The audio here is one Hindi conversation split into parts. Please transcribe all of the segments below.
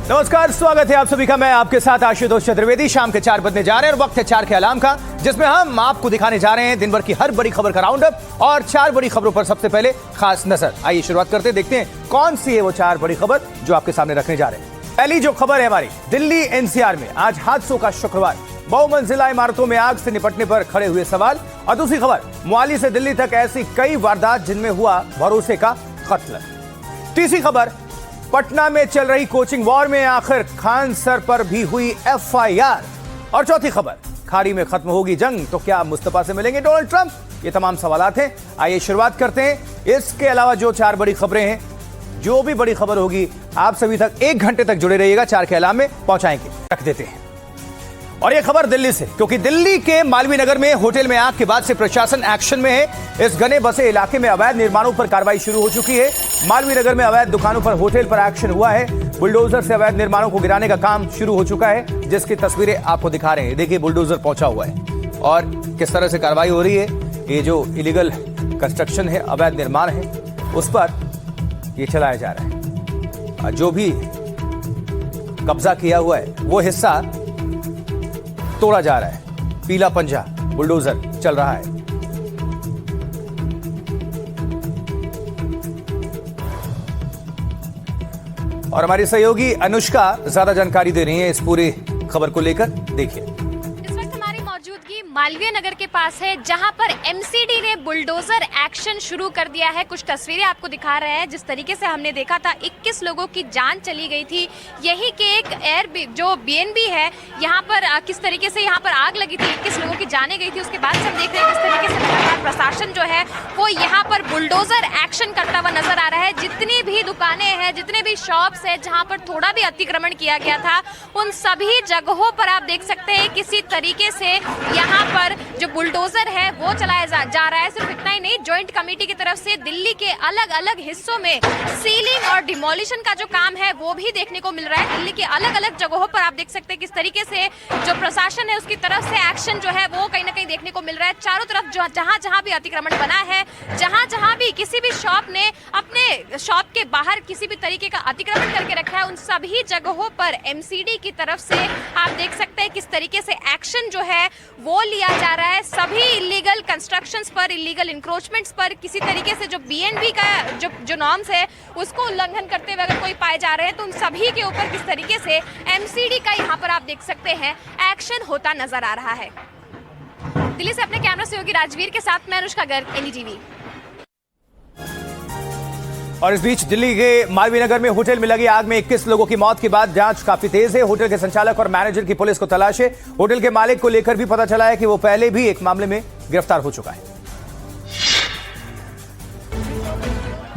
नमस्कार, स्वागत है आप सभी का। मैं आपके साथ आशुतोष चतुर्वेदी। शाम के 4 बजने जा रहे हैं और वक्त है 4 के अलार्म का, जिसमें हम आपको दिखाने जा रहे हैं दिन भर की हर बड़ी खबर का राउंड अप और 4 बड़ी खबरों पर सबसे पहले खास नजर। आइए शुरुआत करते हैं, देखते हैं कौन सी है वो 4 बड़ी खबर जो आपके सामने रखने जा रहे हैं। पहली जो खबर है हमारी, दिल्ली एनसीआर में आज हादसों का शुक्रवार, बहुमंजिला इमारतों में आग से निपटने पर खड़े हुए सवाल। और दूसरी खबर, मोहाली से दिल्ली तक ऐसी कई वारदात जिनमें हुआ भरोसे का कत्ल। तीसरी खबर, पटना में चल रही कोचिंग वॉर में आखिर खान सर पर भी हुई एफआईआर। और चौथी खबर, खाड़ी में खत्म होगी जंग तो क्या मुस्तफा से मिलेंगे डोनाल्ड ट्रंप। ये तमाम सवालात हैं। आइए शुरुआत करते हैं। इसके अलावा जो 4 बड़ी खबरें हैं, जो भी बड़ी खबर होगी आप सभी तक 1 घंटे तक जुड़े रहिएगा, 4 के अलार्म में पहुंचाएंगे। रख देते हैं। और यह खबर दिल्ली से, क्योंकि दिल्ली के मालवीय नगर में होटल में आग के बाद से प्रशासन एक्शन में है। इस घने बसे इलाके में अवैध निर्माणों पर कार्रवाई शुरू हो चुकी है। मालवीय नगर में अवैध दुकानों पर होटल पर एक्शन हुआ है। बुलडोजर से अवैध निर्माणों को गिराने का काम शुरू हो चुका है, जिसकी तस्वीरें आपको दिखा रहे हैं। देखिए बुलडोजर पहुंचा हुआ है और किस तरह से कार्रवाई हो रही है। ये जो इलीगल कंस्ट्रक्शन है, अवैध निर्माण है, उस पर ये चलाया जा रहा है। जो भी कब्जा किया हुआ है वो हिस्सा तोड़ा जा रहा है। पीला पंजा बुलडोजर चल रहा है। और हमारी सहयोगी अनुष्का ज्यादा जानकारी दे रही है इस पूरी खबर को लेकर। देखिए, मालवीय नगर के पास है, जहां पर एमसीडी ने बुलडोजर एक्शन शुरू कर दिया है। कुछ तस्वीरें आपको दिखा रहे हैं। जिस तरीके से हमने देखा था 21 लोगों की जान चली गई थी। यही के एक एयर जो बीएनबी है, यहां पर किस तरीके से यहां पर आग लगी थी, 21 लोगों की जानें गई थी। उसके बाद से हम देख रहे हैं किस तरीके से लगातार प्रशासन जो है वो यहां पर बुलडोजर एक्शन करता हुआ नजर आ रहा है। जितनी भी दुकानें हैं, जितने भी शॉप्स है जहां पर थोड़ा भी अतिक्रमण किया गया था, उन सभी जगहों पर आप देख सकते हैं किसी तरीके से यहाँ पर जो बुलडोजर है वो चलाया जा रहा है। सिर्फ इतना ही नहीं, जॉइंट कमेटी की तरफ से दिल्ली के अलग अलग हिस्सों में सीलिंग और डिमोलिशन का जो काम है वो भी देखने को मिल रहा है। दिल्ली के अलग अलग जगहों पर आप देख सकते हैं किस तरीके से जो प्रशासन है उसकी तरफ से एक्शन जो है वो कहीं ना कहीं देखने को मिल रहा है। चारों तरफ जो जहां भी अतिक्रमण बना है, जहां भी किसी भी शॉप ने अपने शॉप के बाहर किसी भी तरीके का अतिक्रमण करके रखा है, उन सभी जगहों पर एमसीडी की तरफ से आप देख सकते हैं किस तरीके से एक्शन जो है वो लिया जा रहा है। सभी इलीगल कंस्ट्रक्शंस पर, इलीगल इंक्रोचमेंट्स पर किसी तरीके से जो बीएनबी का जो नॉर्म्स है उसको उल्लंघन करते हुए अगर कोई पाए जा रहे हैं तो उन सभी के ऊपर किस तरीके से एमसीडी का यहाँ पर आप देख सकते हैं एक्शन होता नजर आ रहा है। दिल्ली से अपने कैमरा सहयोगी राजवीर के साथ मैं अनुष्का गर्ग, एनडीटीवी। और इस बीच दिल्ली के मालवीय नगर में होटल में लगी आग में 21 लोगों की मौत के बाद जांच काफी तेज है। होटल के संचालक और मैनेजर की पुलिस को तलाश है। होटल के मालिक को लेकर भी पता चला है कि वो पहले भी एक मामले में गिरफ्तार हो चुका है।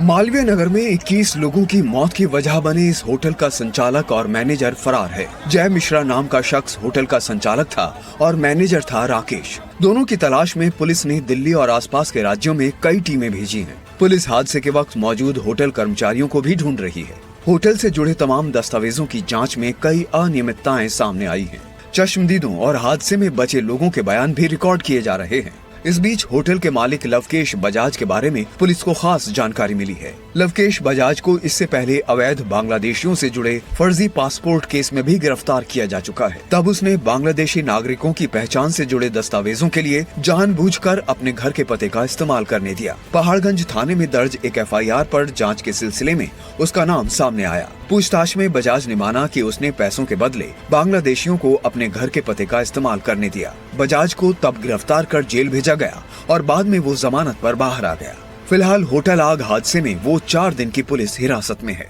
मालवीय नगर में 21 लोगों की मौत की वजह बने इस होटल का संचालक और मैनेजर फरार है। जय मिश्रा नाम का शख्स होटल का संचालक था और मैनेजर था राकेश। दोनों की तलाश में पुलिस ने दिल्ली और आसपास के राज्यों में कई टीमें भेजी हैं। पुलिस हादसे के वक्त मौजूद होटल कर्मचारियों को भी ढूंढ रही है। होटल से जुड़े तमाम दस्तावेजों की जांच में कई अनियमितताएं सामने आई हैं। चश्मदीदों और हादसे में बचे लोगों के बयान भी रिकॉर्ड किए जा रहे हैं। इस बीच होटल के मालिक लवकेश बजाज के बारे में पुलिस को खास जानकारी मिली है। लवकेश बजाज को इससे पहले अवैध बांग्लादेशियों से जुड़े फर्जी पासपोर्ट केस में भी गिरफ्तार किया जा चुका है। तब उसने बांग्लादेशी नागरिकों की पहचान से जुड़े दस्तावेजों के लिए जानबूझकर अपने घर के पते का इस्तेमाल करने दिया। पहाड़गंज थाने में दर्ज एक एफआईआर पर जांच के सिलसिले में उसका नाम सामने आया। पूछताछ में बजाज ने माना कि उसने पैसों के बदले बांग्लादेशियों को अपने घर के पते का इस्तेमाल करने दिया। बजाज को तब गिरफ्तार कर जेल भेजा गया और बाद में वो जमानत पर बाहर आ गया। फिलहाल होटल आग हादसे में वो 4 दिन की पुलिस हिरासत में है।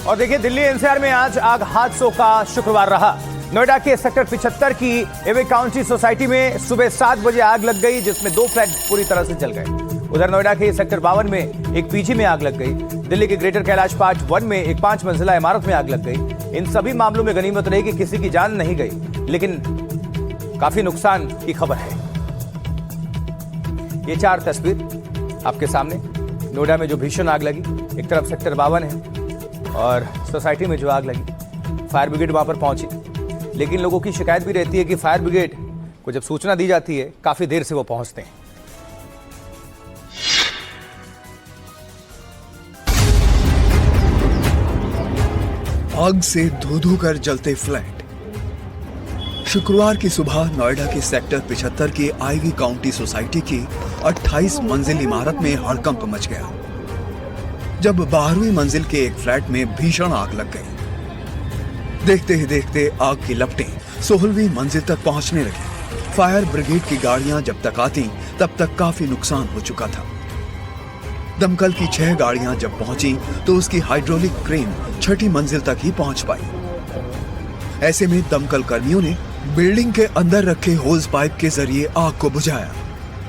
और देखिए, दिल्ली एनसीआर में आज आग हादसों का शुक्रवार रहा। नोएडा के सेक्टर 75 की एवे काउंटी सोसाइटी में सुबह 7 बजे आग लग गई, जिसमें 2 फ्लैट पूरी तरह से जल गए। उधर नोएडा के सेक्टर 52 में एक पीजी में आग लग गई। दिल्ली के ग्रेटर कैलाश पार्ट 1 में एक 5 मंजिला इमारत में आग लग गई। इन सभी मामलों में गनीमत रही कि किसी की जान नहीं गई, लेकिन काफी नुकसान की खबर है। ये 4 तस्वीर आपके सामने। नोएडा में जो भीषण आग लगी, एक तरफ सेक्टर 52 है और सोसाइटी में जो आग लगी, फायर ब्रिगेड वहां पर पहुंची, लेकिन लोगों की शिकायत भी रहती है कि फायर ब्रिगेड को जब सूचना दी जाती है काफी देर से वो पहुंचते हैं। आग से धू-धू कर जलते फ्लैट। शुक्रवार की सुबह नोएडा के सेक्टर 75 की आईवी काउंटी सोसाइटी की 28 मंजिल इमारत में हड़कंप मच गया जब 12वीं मंजिल के एक फ्लैट में भीषण आग लग गई। देखते ही देखते आग की लपटें 16वीं मंजिल तक पहुंचने लगी। फायर ब्रिगेड की गाड़ियां जब तक आती तब तक काफी नुकसान हो चुका था। दमकल की 6 गाड़ियां जब पहुंची तो उसकी हाइड्रोलिक क्रेन 6ठी मंजिल तक ही पहुंच पाई। ऐसे में दमकल कर्मियों ने बिल्डिंग के अंदर रखे होज पाइप के जरिए आग को बुझाया।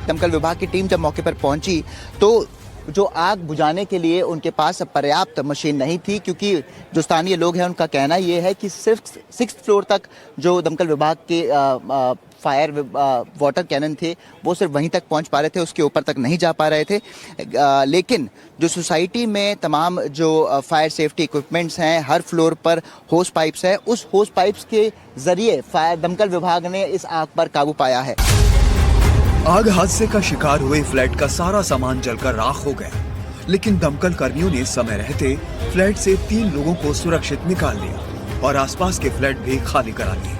दमकल विभाग की टीम जब मौके पर पहुंची तो जो आग बुझाने के लिए उनके पास पर्याप्त मशीन नहीं थी, क्योंकि जो स्थानीय लोग हैं उनका कहना यह है कि सिर्फ 6th फ्लोर तक जो दमकल विभाग के फायर वाटर कैनन थे वो सिर्फ वहीं तक पहुंच पा रहे थे, उसके ऊपर तक नहीं जा पा रहे थे। लेकिन जो सोसाइटी में तमाम जो फायर सेफ्टी इक्विपमेंट्स हैं, हर फ्लोर पर होस पाइप्स है, उस होस पाइप्स के जरिए फायर दमकल विभाग ने इस आग पर काबू पाया है। आग हादसे का शिकार हुए फ्लैट का सारा सामान जलकर राख हो गया, लेकिन दमकल कर्मियों ने समय रहते फ्लैट से 3 लोगों को सुरक्षित निकाल लिया और आसपास के फ्लैट भी खाली करा लिए।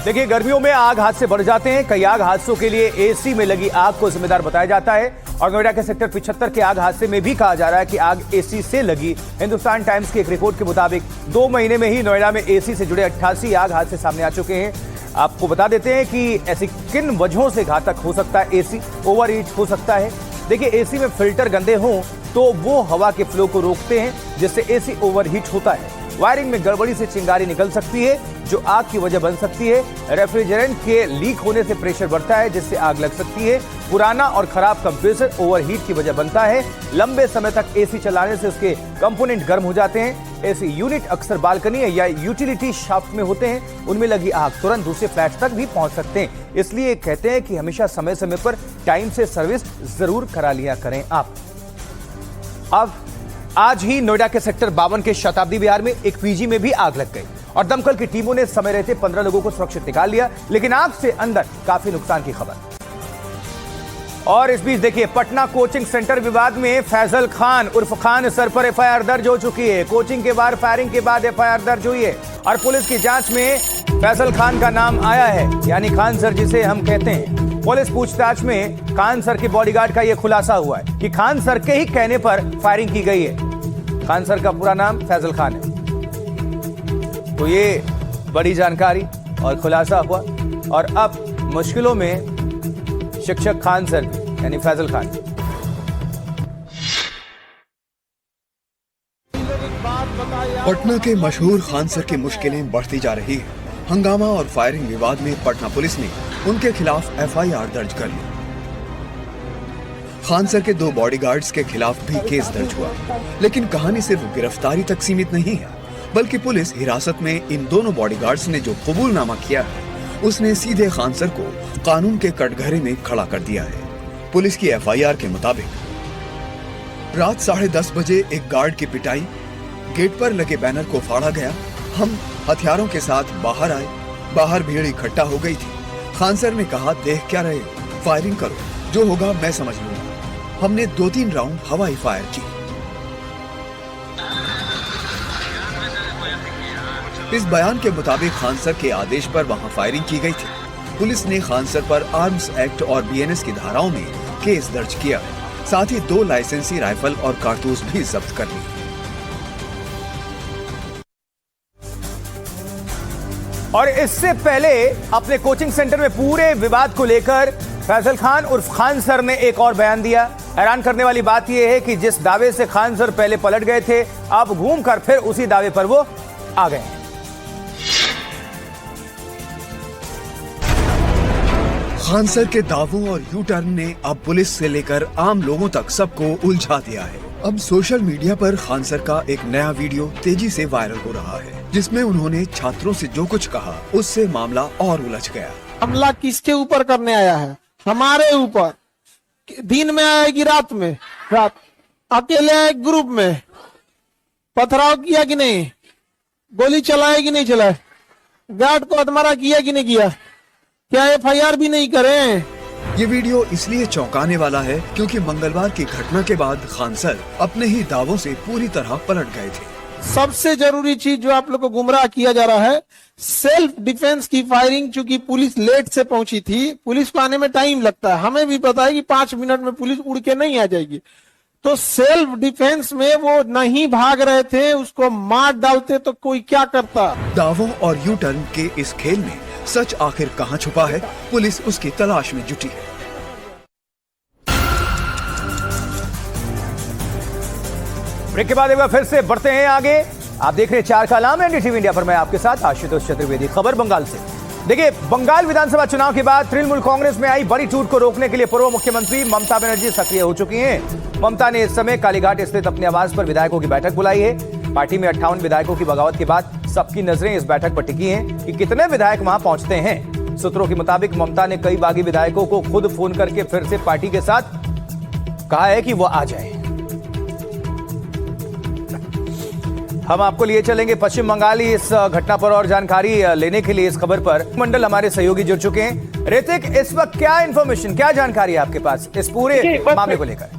देखिए, गर्मियों में आग हादसे बढ़ जाते हैं। कई आग हादसों के लिए एसी में लगी आग को जिम्मेदार बताया जाता है और नोएडा के सेक्टर 75 के आग हादसे में भी कहा जा रहा है कि आग एसी से लगी। हिंदुस्तान टाइम्स की एक रिपोर्ट के मुताबिक 2 महीने में ही नोएडा में एसी से जुड़े 88 आग हादसे सामने आ चुके हैं। आपको बता देते हैं कि ऐसी किन वजहों से घातक हो सकता है एसी। ओवर हीट हो सकता है। देखिए, एसी में फिल्टर गंदे हों तो वो हवा के फ्लो को रोकते हैं, जिससे एसी ओवरहीट होता है। वायरिंग में गड़बड़ी से चिंगारी निकल सकती है जो आग की वजह बन सकती है। रेफ्रिजरेंट के लीक होने से प्रेशर बढ़ता है जिससे आग लग सकती है। पुराना और खराब कंप्रेसर ओवरहीट की वजह बनता है। लंबे समय तक एसी चलाने से उसके कंपोनेंट गर्म हो जाते हैं। एसी यूनिट अक्सर बालकनी या यूटिलिटी शाफ्ट में होते हैं, उनमें लगी आग तुरंत दूसरे फ्लैट तक भी पहुंच सकते हैं। इसलिए कहते हैं कि हमेशा समय समय पर टाइम से सर्विस जरूर करा लिया करें आप। अब आज ही नोएडा के सेक्टर 52 के शताब्दी विहार में एक पीजी में भी आग लग गई और दमकल की टीमों ने समय रहते 15 लोगों को सुरक्षित निकाल लिया, लेकिन आग से अंदर काफी नुकसान की खबर। और इस बीच देखिए, पटना कोचिंग सेंटर विवाद में फैजल खान उर्फ खान सर पर एफआईआर दर्ज हो चुकी है। कोचिंग के बाहर फायरिंग के बाद एफआईआर दर्ज हुई है और पुलिस की जांच में फैजल खान का नाम आया है, यानी खान सर जिसे हम कहते हैं। पुलिस पूछताछ में खान सर के बॉडीगार्ड का यह खुलासा हुआ है कि खान सर के ही कहने पर फायरिंग की गई है। खान सर का पूरा नाम फैजल खान है। तो ये बड़ी जानकारी और खुलासा हुआ और अब मुश्किलों में शिक्षक खान सर यानी फैजल खान। पटना के मशहूर खान सर की मुश्किलें बढ़ती जा रही है। हंगामा और फायरिंग विवाद में पटना पुलिस ने उनके खिलाफ एफआईआर दर्ज कर ली। खान सर के 2 बॉडीगार्ड्स के खिलाफ भी केस दर्ज हुआ, लेकिन कहानी सिर्फ गिरफ्तारी तक सीमित नहीं है, बल्कि पुलिस हिरासत में इन दोनों बॉडीगार्ड्स ने जो कबूलनामा किया है उसने सीधे खान सर को कानून के कटघरे में खड़ा कर दिया है। पुलिस की एफआईआर के मुताबिक रात 10:30 बजे एक गार्ड की पिटाई, गेट पर लगे बैनर को फाड़ा गया, हम हथियारों के साथ बाहर आए, बाहर भीड़ इकट्ठा हो गई थी। खान सर ने कहा, देख क्या रहे हो, फायरिंग करो, जो होगा मैं समझ लूंगा। हमने 2-3 राउंड हवाई फायर की। इस बयान के मुताबिक खान सर के आदेश पर वहां फायरिंग की गई थी। पुलिस ने खान सर पर आर्म्स एक्ट और बीएनएस की धाराओं में केस दर्ज किया है। साथ ही 2 लाइसेंसी राइफल और कारतूस भी जब्त कर ली। और इससे पहले अपने कोचिंग सेंटर में पूरे विवाद को लेकर फैजल खान उर्फ खान सर ने एक और बयान दिया। हैरान करने वाली बात यह है कि जिस दावे से खान सर पहले पलट गए थे, अब घूमकर फिर उसी दावे पर वो आ गए। खान सर के दावों और यू टर्न ने अब पुलिस से लेकर आम लोगों तक सबको उलझा दिया है। अब सोशल मीडिया पर खान सर का एक नया वीडियो तेजी से वायरल हो रहा है, जिसमें उन्होंने छात्रों से जो कुछ कहा उससे मामला और उलझ गया। हमला किसके ऊपर करने आया है? हमारे ऊपर। दिन में आएगी रात में? रात अकेले आए ग्रुप में? पथराव किया कि नहीं? गोली चलाए कि नहीं चलाए? गार्ड को हथमारा किया कि नहीं किया? क्या एफआईआर भी नहीं करें? ये वीडियो इसलिए चौंकाने वाला है क्योंकि मंगलवार की घटना के बाद खान सर अपने ही दावों से पूरी तरह पलट गए थे। सबसे जरूरी चीज जो आप लोग को गुमराह किया जा रहा है, सेल्फ डिफेंस की फायरिंग। चूंकि पुलिस लेट से पहुंची थी, पुलिस को आने में टाइम लगता है, हमें भी पता है कि 5 मिनट में पुलिस उड़ के नहीं आ जाएगी। तो सेल्फ डिफेंस में वो नहीं भाग रहे थे, उसको मार डालते तो कोई क्या करता। दावों और यू टर्न के इस खेल में सच आखिर कहां छुपा है, पुलिस उसकी तलाश में जुटी है। ब्रेक के बाद एक बार फिर से बढ़ते हैं आगे। आप देख रहे हैं 4 का अलार्म, एनडीटीवी इंडिया पर मैं आपके साथ आशुतोष चतुर्वेदी। खबर बंगाल से। देखिए, बंगाल विधानसभा चुनाव के बाद तृणमूल कांग्रेस में आई बड़ी टूट को रोकने के लिए पूर्व मुख्यमंत्री ममता बनर्जी सक्रिय हो चुकी हैं। ममता ने इस समय कालीघाट स्थित अपने आवास पर विधायकों की बैठक बुलाई है। पार्टी में 58 विधायकों की बगावत के बाद सबकी नजरें इस बैठक पर टिकी हैं कि कितने विधायक वहां पहुंचते हैं। सूत्रों के मुताबिक ममता ने कई बागी विधायकों को खुद फोन करके फिर से पार्टी के साथ कहा है कि वो आ जाए। हम आपको लिए चलेंगे पश्चिम बंगाल इस घटना पर और जानकारी लेने के लिए। इस खबर पर मंडल हमारे सहयोगी जुड़ चुके हैं। ऋतिक, इस वक्त क्या इंफॉर्मेशन, क्या जानकारी है आपके पास इस पूरे मामले को लेकर?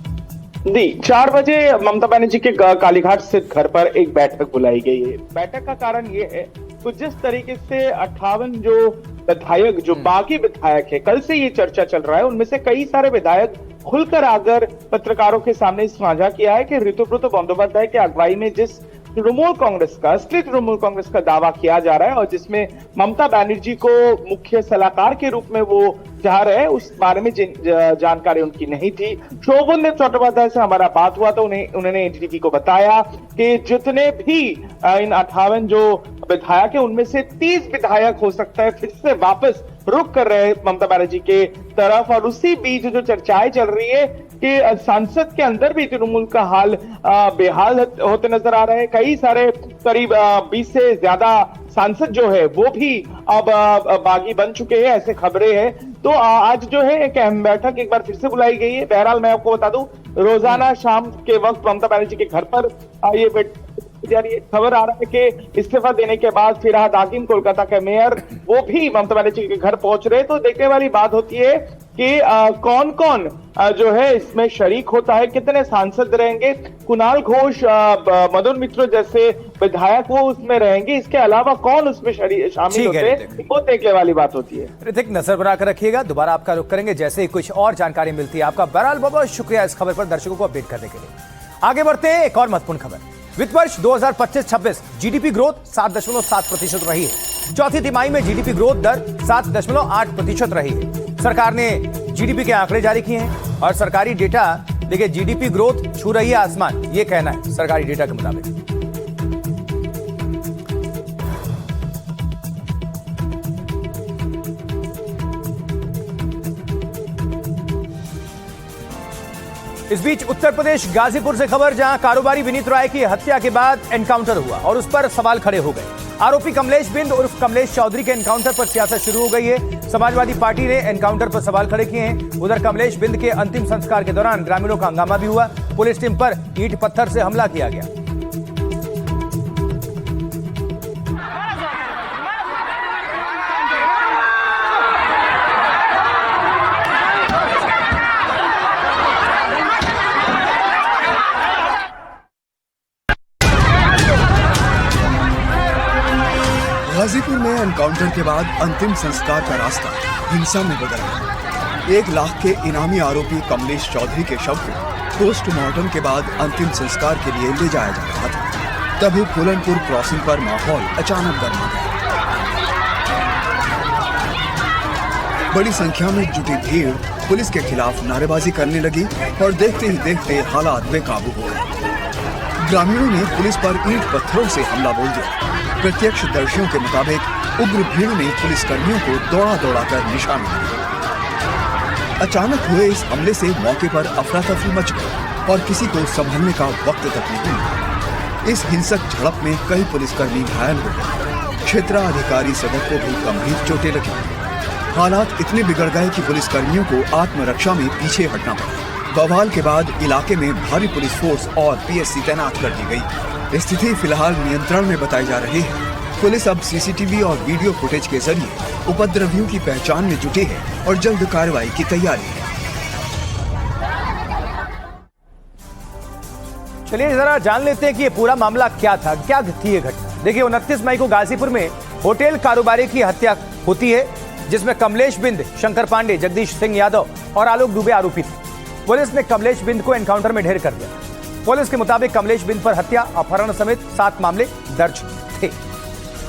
जी, 4 बजे ममता बनर्जी के कालीघाट स्थित घर पर एक बैठक बुलाई गई है। बैठक का कारण ये है तो जिस तरीके से 58 जो विधायक, जो बागी विधायक है, कल से ये चर्चा चल रहा है, उनमें से कई सारे विधायक खुलकर आकर पत्रकारों के सामने साझा किया है कि ऋतुव्रत बंदोपाध्याय की अगुवाई में जिस तृणमूल कांग्रेस का, असली तृणमूल कांग्रेस का दावा किया जा रहा है और जिसमें ममता बनर्जी को मुख्य सलाहकार के रूप में वो जा रहे हैं, उस बारे में जानकारी उनकी नहीं थी। शोभन चट्टोपाध्याय से हमारा बात हुआ तो उन्होंने एनडीटीवी को बताया कि जितने भी इन 58 जो विधायक है, उनमें से 30 विधायक हो सकता है फिर से वापस रुख कर रहे हैं ममता बनर्जी के तरफ। और उसी बीच जो चर्चाएं चल रही है कि संसद के अंदर भी तृणमूल का हाल बेहाल होते नजर आ रहे हैं। कई सारे करीब 20 से ज्यादा सांसद जो है वो भी अब बागी बन चुके हैं, ऐसे खबरें हैं। तो आज जो है एक अहम बैठक एक बार फिर से बुलाई गई है। बहरहाल मैं आपको बता दूं, रोजाना शाम के वक्त ममता बनर्जी के घर पर ये खबर आ रहा है कि इस्तीफा देने के बाद फिरहाद हाकिम, कोलकाता के मेयर, वो भी ममता बनर्जी के घर पहुंच रहे। तो देखने वाली बात होती है कि कौन कौन जो है इसमें शरीक होता है, कितने सांसद रहेंगे। कुणाल घोष, मदन मित्र जैसे विधायक वो उसमें रहेंगे, इसके अलावा कौन उसमें शामिल होते हैं, वो देखने वाली बात होती है। ऋतिक, नजर बनाकर रखिएगा, दोबारा आपका रुख करेंगे जैसे ही कुछ और जानकारी मिलती है। आपका बहरहाल बहुत बहुत शुक्रिया इस खबर पर दर्शकों को अपडेट करने के लिए। आगे बढ़ते हैं, एक और महत्वपूर्ण खबर। वित्त वर्ष 2025-26 जीडीपी ग्रोथ 7.7% रही है। चौथी तिमाही में जीडीपी ग्रोथ दर 7.8% रही है। सरकार ने जीडीपी के आंकड़े जारी किए हैं और सरकारी डेटा देखिए, जीडीपी ग्रोथ छू रही है आसमान, ये कहना है सरकारी डेटा के मुताबिक। इस बीच उत्तर प्रदेश गाजीपुर से खबर, जहां कारोबारी विनीत राय की हत्या के बाद एनकाउंटर हुआ और उस पर सवाल खड़े हो गए। आरोपी कमलेश बिंद उर्फ कमलेश चौधरी के एनकाउंटर पर सियासत शुरू हो गई है। समाजवादी पार्टी ने एनकाउंटर पर सवाल खड़े किए हैं। उधर कमलेश बिंद के अंतिम संस्कार के दौरान ग्रामीणों का हंगामा भी हुआ। पुलिस टीम पर ईंट पत्थर से हमला किया गया। गाजीपुर में एनकाउंटर के बाद अंतिम संस्कार का रास्ता हिंसा में बदल गया। 1 लाख के इनामी आरोपी कमलेश चौधरी के शव को पोस्टमार्टम के बाद अंतिम संस्कार के लिए ले जाया जा रहा था। तभी फूलनपुर क्रॉसिंग पर माहौल अचानक गर्मा गया। बड़ी संख्या में जुटी भीड़ पुलिस के खिलाफ नारेबाजी करने लगी और देखते ही देखते हालात बेकाबू हो गए। ग्रामीणों ने पुलिस पर ईंट पत्थरों से हमला बोल दिया। प्रत्यक्षदर्शियों के मुताबिक उग्र भीड़ ने पुलिसकर्मियों को दौड़ा दौड़ा कर निशाना बनाया। अचानक हुए इस हमले से मौके पर अफरा तफरी मच गई और किसी को संभलने का वक्त तक नहीं मिला। इस हिंसक झड़प में कई पुलिसकर्मी घायल हो गए। क्षेत्राधिकारी सदर को भी गंभीर चोटें लगी। हालात इतने बिगड़ गए कि पुलिसकर्मियों को आत्मरक्षा में पीछे हटना पड़ा। बवाल के बाद इलाके में भारी पुलिस फोर्स और पीएससी तैनात कर दी गई। स्थिति फिलहाल नियंत्रण में बताई जा रही है। पुलिस अब सीसीटीवी और वीडियो फुटेज के जरिए उपद्रवियों की पहचान में जुटी है और जल्द कार्रवाई की तैयारी है। चलिए जरा जान लेते हैं कि ये पूरा मामला क्या था, क्या थी ये घटना। देखिए 29 मई को गाजीपुर में होटल कारोबारी की हत्या होती है, जिसमें कमलेश बिंद, शंकर पांडे, जगदीश सिंह यादव और आलोक दुबे आरोपी थे। पुलिस ने कमलेश बिंद को एनकाउंटर में ढेर कर दिया। पुलिस के मुताबिक कमलेश बिंद पर हत्या, अपहरण समेत 7 मामले दर्ज थे।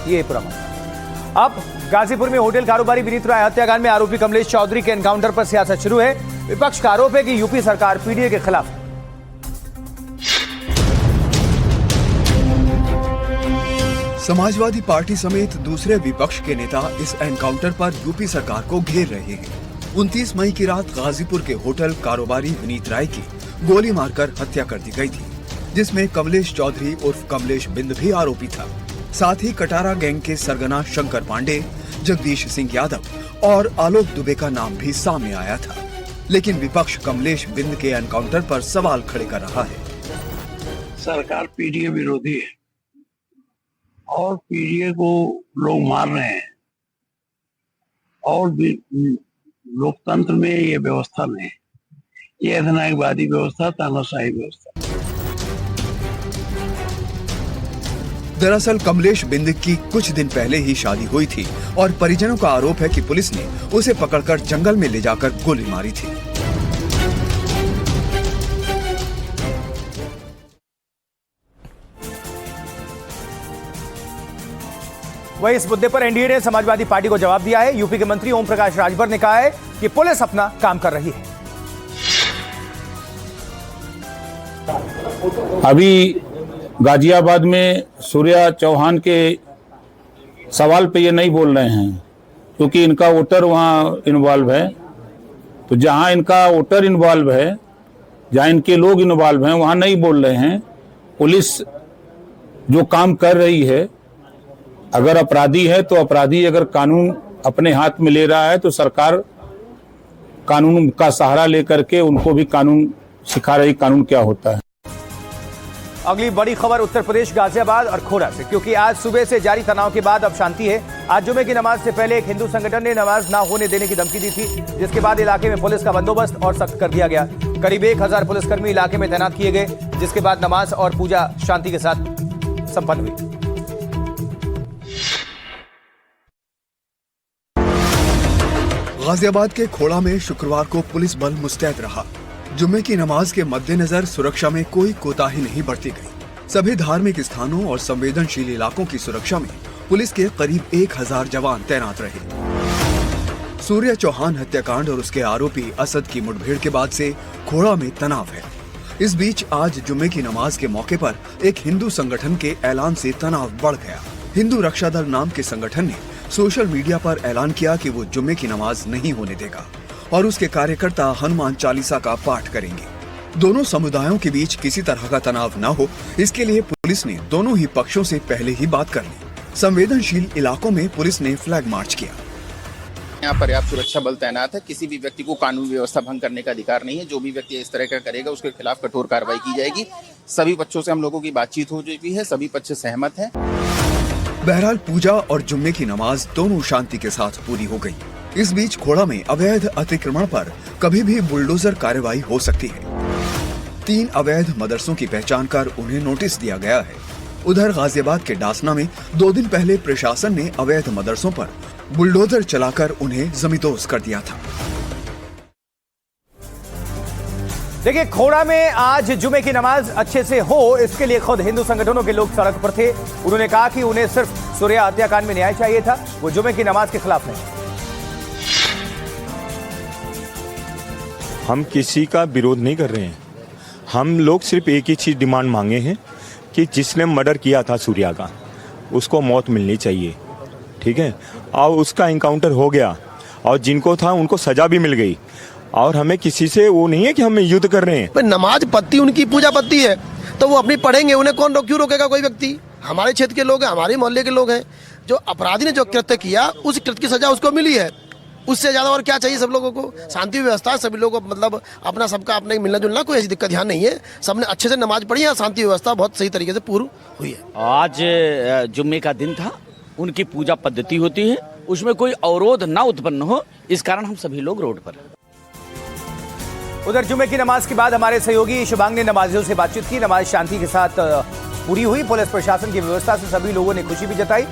ये पूरा मामला। अब गाजीपुर में होटल कारोबारी विनीत राय हत्याकांड में आरोपी कमलेश चौधरी के एनकाउंटर पर सियासत शुरू है। विपक्ष का आरोप है कि यूपी सरकार पीडीए के खिलाफ। समाजवादी पार्टी समेत दूसरे विपक्ष के नेता इस एनकाउंटर पर यूपी सरकार को घेर रहे हैं। 29 मई की रात गाजीपुर के होटल कारोबारी विनीत राय की गोली मारकर हत्या कर दी गई थी, जिसमें कमलेश चौधरी उर्फ कमलेश बिंद भी आरोपी था। साथ ही कटारा गैंग के सरगना शंकर पांडे, जगदीश सिंह यादव और आलोक दुबे का नाम भी सामने आया था। लेकिन विपक्ष कमलेश बिंद के एनकाउंटर पर सवाल खड़े कर रहा है। सरकार पीडीए विरोधी है और पीडीए को लोग मार रहे हैं और लोकतंत्र में ये व्यवस्था नहीं, ये अधिनायकवादी व्यवस्था, तानाशाही व्यवस्था। दरअसल कमलेश बिंद की कुछ दिन पहले ही शादी हुई थी और परिजनों का आरोप है कि पुलिस ने उसे पकड़कर जंगल में ले जाकर गोली मारी थी। वहीं इस मुद्दे पर एनडीए ने समाजवादी पार्टी को जवाब दिया है। यूपी के मंत्री ओम प्रकाश राजभर ने कहा है कि पुलिस अपना काम कर रही है। अभी गाजियाबाद में सूर्या चौहान के सवाल पे ये नहीं बोल रहे हैं क्योंकि इनका वोटर वहाँ इन्वॉल्व है। तो जहाँ इनका वोटर इन्वॉल्व है, जहाँ इनके लोग इन्वॉल्व हैं, वहाँ नहीं बोल रहे हैं। पुलिस जो काम कर रही है, अगर अपराधी है तो अपराधी अगर कानून अपने हाथ में ले रहा है तो सरकार कानून का सहारा लेकर के उनको भी कानून सिखा रही, कानून क्या होता है। अगली बड़ी खबर उत्तर प्रदेश गाजियाबाद और खोड़ा से, क्योंकि आज सुबह से जारी तनाव के बाद अब शांति है। आज जुमे की नमाज से पहले एक हिंदू संगठन ने नमाज ना होने देने की धमकी दी थी, जिसके बाद इलाके में पुलिस का बंदोबस्त और सख्त कर दिया गया। करीब 1000 पुलिसकर्मी इलाके में तैनात किए गए, जिसके बाद नमाज और पूजा शांति के साथ संपन्न हुई। गाजियाबाद के खोड़ा में शुक्रवार को पुलिस बल मुस्तैद रहा। जुम्मे की नमाज के मद्देनजर सुरक्षा में कोई कोताही नहीं बरती गई। सभी धार्मिक स्थानों और संवेदनशील इलाकों की सुरक्षा में पुलिस के करीब 1000 जवान तैनात रहे। सूर्या चौहान हत्याकांड और उसके आरोपी असद की मुठभेड़ के बाद से खोड़ा में तनाव है। इस बीच आज जुम्मे की नमाज के मौके पर एक हिंदू संगठन के ऐलान से तनाव बढ़ गया। हिंदू रक्षा दल नाम के संगठन ने सोशल मीडिया पर ऐलान किया कि वो जुम्मे की नमाज नहीं होने देगा और उसके कार्यकर्ता हनुमान चालीसा का पाठ करेंगे। दोनों समुदायों के बीच किसी तरह का तनाव न हो, इसके लिए पुलिस ने दोनों ही पक्षों से पहले ही बात कर ली। संवेदनशील इलाकों में पुलिस ने फ्लैग मार्च किया। यहाँ पर्याप्त सुरक्षा बल तैनात है। किसी भी व्यक्ति को कानून व्यवस्था भंग करने का अधिकार नहीं है। जो भी व्यक्ति इस तरह का करेगा उसके खिलाफ कठोर कार्रवाई की जाएगी। सभी पक्षों से हम लोगों की बातचीत हो चुकी है, सभी पक्ष सहमत हैं। बहरहाल पूजा और जुम्मे की नमाज दोनों शांति के साथ पूरी हो गई। इस बीच खोड़ा में अवैध अतिक्रमण पर कभी भी बुलडोजर कार्रवाई हो सकती है। 3 अवैध मदरसों की पहचान कर उन्हें नोटिस दिया गया है। उधर गाजियाबाद के डासना में 2 दिन पहले प्रशासन ने अवैध मदरसों पर बुलडोजर चलाकर उन्हें जमींदोज कर दिया था। देखिए खोड़ा में आज जुमे की नमाज अच्छे से हो, इसके लिए खुद हिंदू संगठनों के लोग सड़क पर थे। उन्होंने कहा कि उन्हें सिर्फ सूर्या हत्याकांड में न्याय चाहिए था, वो जुमे की नमाज के खिलाफ नहीं। हम किसी का विरोध नहीं कर रहे हैं। हम लोग सिर्फ एक ही चीज डिमांड मांगे हैं कि जिसने मर्डर किया था सूर्या का, उसको मौत मिलनी चाहिए, ठीक है। और उसका इनकाउंटर हो गया और जिनको था उनको सजा भी मिल गई। और हमें किसी से वो नहीं है कि हम युद्ध कर रहे हैं। नमाज पत्ती उनकी पूजा पत्ती है तो वो अपनी पढ़ेंगे, उन्हें कौन क्यों रोकेगा कोई व्यक्ति। हमारे क्षेत्र के लोग हैं, हमारे मोहल्ले के लोग हैं। जो अपराधी ने जो कृत्य किया उस कृत्य की सजा उसको मिली है। उससे ज्यादा और क्या चाहिए सब लोगों को। शांति व्यवस्था, सभी लोग मतलब अपना सबका अपना मिलना जुलना, कोई ऐसी दिक्कत ध्यान नहीं है। सबने अच्छे से नमाज पढ़ी है, शांति व्यवस्था बहुत सही तरीके से पूरी हुई है। आज जुम्मे का दिन था उनकी पूजा पद्धति होती है, उसमें कोई अवरोध ना उत्पन्न हो, इस कारण हम सभी लोग रोड पर। उधर जुमे की नमाज के बाद हमारे सहयोगी शुभांग ने नमाजियों से बातचीत की। नमाज शांति के साथ पूरी हुई। पुलिस प्रशासन की व्यवस्था से सभी लोगों ने खुशी भी जताई।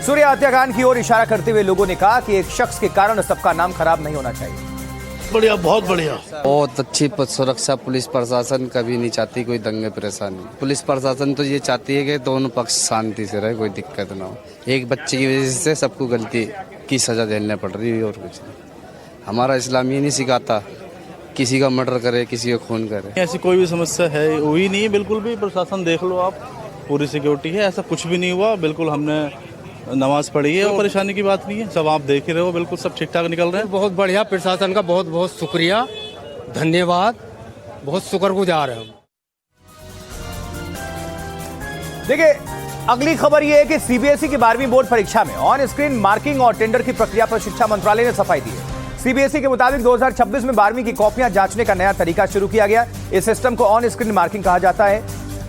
सूर्या हत्याकांड की ओर इशारा करते हुए लोगों ने कहा कि एक शख्स के कारण सबका नाम खराब नहीं होना चाहिए। बढ़िया, बहुत बढ़िया, बहुत अच्छी सुरक्षा। पुलिस प्रशासन कभी नहीं चाहती कोई दंगे परेशानी। पुलिस प्रशासन तो ये चाहती है कि दोनों पक्ष शांति से रहे, कोई दिक्कत ना हो। एक बच्चे की वजह से सबको गलती की सजा झेलने पड़ रही है और कुछ नहीं। हमारा इस्लाम ये नहीं सिखाता किसी का मर्डर करे, किसी का खून करे। ऐसी कोई भी समस्या है हुई नहीं है, बिल्कुल भी। प्रशासन देख लो आप, पूरी सिक्योरिटी है, ऐसा कुछ भी नहीं हुआ। बिल्कुल हमने नमाज पढ़ी है और परेशानी की बात नहीं है। सब आप देख ही रहे हो, बिल्कुल सब ठीक ठाक निकल रहे हैं। बहुत बढ़िया, प्रशासन का बहुत बहुत शुक्रिया, धन्यवाद, बहुत शुक्रगुजार है। देखिए, अगली खबर यह है कि सीबीएसई की 12वीं बोर्ड परीक्षा में ऑन स्क्रीन मार्किंग और टेंडर की प्रक्रिया पर शिक्षा मंत्रालय ने सफाई दी है। सीबीएसई के मुताबिक 2026 में 12वीं की कॉपियां जांचने का नया तरीका शुरू किया गया। इस सिस्टम को ऑन स्क्रीन मार्किंग कहा जाता है।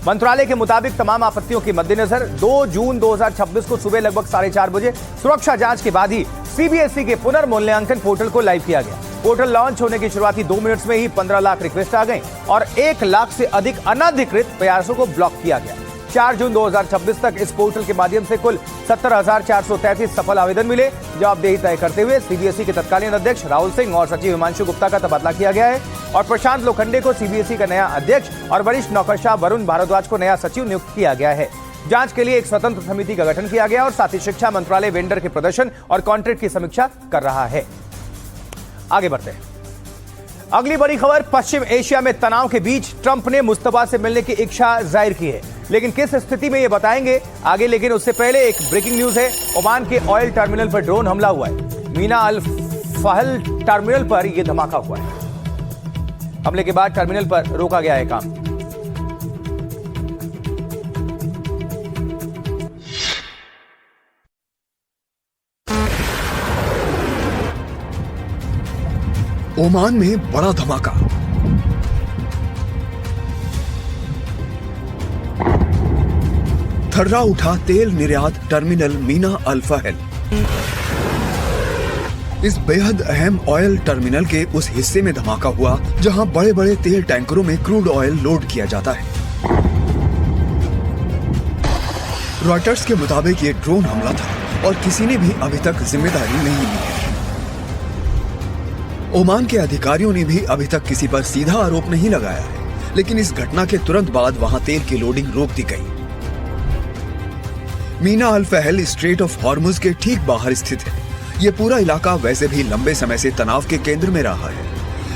मंत्रालय के मुताबिक तमाम आपत्तियों के मद्देनजर 2 जून 2026 को सुबह लगभग 4:30 बजे सुरक्षा जांच के बाद ही सीबीएसई के पुनर्मूल्यांकन पोर्टल को लाइव किया गया। पोर्टल लॉन्च होने के शुरुआती 2 मिनट्स में ही 15 लाख रिक्वेस्ट आ गई और 1 लाख से अधिक अनधिकृत प्रयासों को ब्लॉक किया गया। 4 जून 2026 तक इस पोर्टल के माध्यम से कुल 70,433 सफल आवेदन मिले। जवाबदेही तय करते हुए सीबीएसई के तत्कालीन अध्यक्ष राहुल सिंह और सचिव हिमांशु गुप्ता का तबादला किया गया है और प्रशांत लोखंडे को सीबीएसई का नया अध्यक्ष और वरिष्ठ नौकरशाह वरुण भारद्वाज को नया सचिव नियुक्त किया गया है। जांच के लिए एक स्वतंत्र समिति का गठन किया गया और साथ ही शिक्षा मंत्रालय वेंडर के प्रदर्शन और कॉन्ट्रैक्ट की समीक्षा कर रहा है। आगे बढ़ते हैं। अगली बड़ी खबर, पश्चिम एशिया में तनाव के बीच ट्रंप ने मुस्तफा से मिलने की इच्छा जाहिर की है, लेकिन किस स्थिति में ये बताएंगे आगे। लेकिन उससे पहले एक ब्रेकिंग न्यूज है। ओमान के ऑयल टर्मिनल पर ड्रोन हमला हुआ है। मीना अल फहल टर्मिनल पर यह धमाका हुआ है। हमले के बाद टर्मिनल पर रोका गया है काम। ओमान में बड़ा धमाका। थर्रा उठा तेल निर्यात टर्मिनल मीना अल फहल। इस बेहद अहम ऑयल टर्मिनल के उस हिस्से में धमाका हुआ जहां बड़े बड़े तेल टैंकरों में क्रूड ऑयल लोड किया जाता है। रॉयटर्स के मुताबिक ये ड्रोन हमला था और किसी ने भी अभी तक जिम्मेदारी नहीं ली है। ओमान के अधिकारियों ने भी अभी तक किसी पर सीधा आरोप नहीं लगाया है, लेकिन इस घटना के तुरंत बाद वहां तेल की लोडिंग रोक दी गई। मीना अल फहल स्ट्रेट ऑफ हॉर्मुज के ठीक बाहर स्थित है। ये पूरा इलाका वैसे भी लंबे समय से तनाव के केंद्र में रहा है।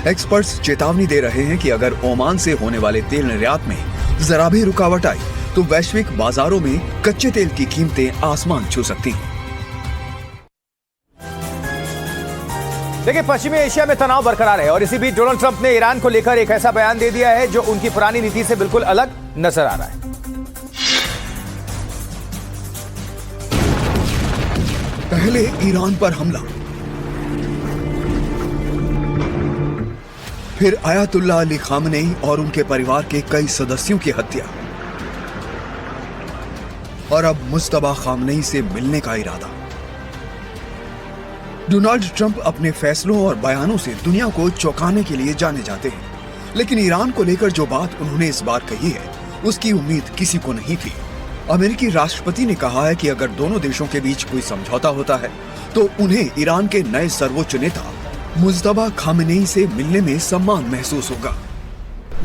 एक्सपर्ट्स चेतावनी दे रहे हैं कि अगर ओमान से होने वाले तेल निर्यात में जरा भी रुकावट आई तो वैश्विक बाजारों में कच्चे तेल की कीमतें आसमान छू सकती हैं। देखिए, पश्चिमी एशिया में तनाव बरकरार है और इसी बीच डोनाल्ड ट्रंप ने ईरान को लेकर एक ऐसा बयान दे दिया है जो उनकी पुरानी नीति से बिल्कुल अलग नजर आ रहा है। पहले ईरान पर हमला, फिर आयतुल्लाह अली खामनेई और उनके परिवार के कई सदस्यों की हत्या और अब मुस्तफा खामनेई से मिलने का इरादा। डोनाल्ड ट्रंप अपने फैसलों और बयानों से दुनिया को चौंकाने के लिए जाने जाते हैं, लेकिन ईरान को लेकर जो बात उन्होंने इस बार कही है उसकी उम्मीद किसी को नहीं थी। अमेरिकी राष्ट्रपति ने कहा है कि अगर दोनों देशों के बीच कोई समझौता होता है तो उन्हें ईरान के नए सर्वोच्च नेता मुस्तफा खामेनेई से मिलने में सम्मान महसूस होगा।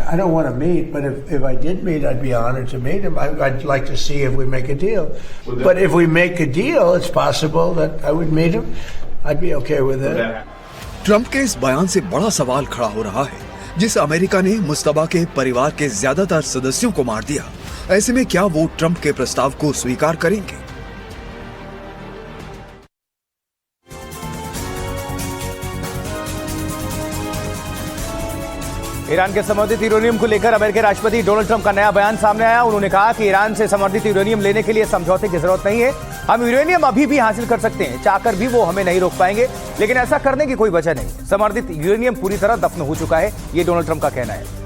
I don't want to meet, but if I did meet, I'd be honored to meet him. I'd like to see if we make a deal. But if we make a deal, it's possible that I would meet him. I'd be okay with it. Trump के इस बयान से बड़ा सवाल खड़ा हो रहा है। जिस अमेरिका ने मुस्तफा के परिवार के ज्यादातर सदस्यों को मार दिया, ऐसे में क्या वो ट्रंप के प्रस्ताव को स्वीकार करेंगे? ईरान के समर्थित यूरेनियम को लेकर अमेरिकी राष्ट्रपति डोनाल्ड ट्रंप का नया बयान सामने आया। उन्होंने कहा कि ईरान से समर्थित यूरेनियम लेने के लिए समझौते की जरूरत नहीं है। हम यूरेनियम अभी भी हासिल कर सकते हैं, चाहकर भी वो हमें नहीं रोक पाएंगे, लेकिन ऐसा करने की कोई वजह नहीं। समर्थित यूरेनियम पूरी तरह दफन हो चुका है, ये डोनाल्ड ट्रंप का कहना है।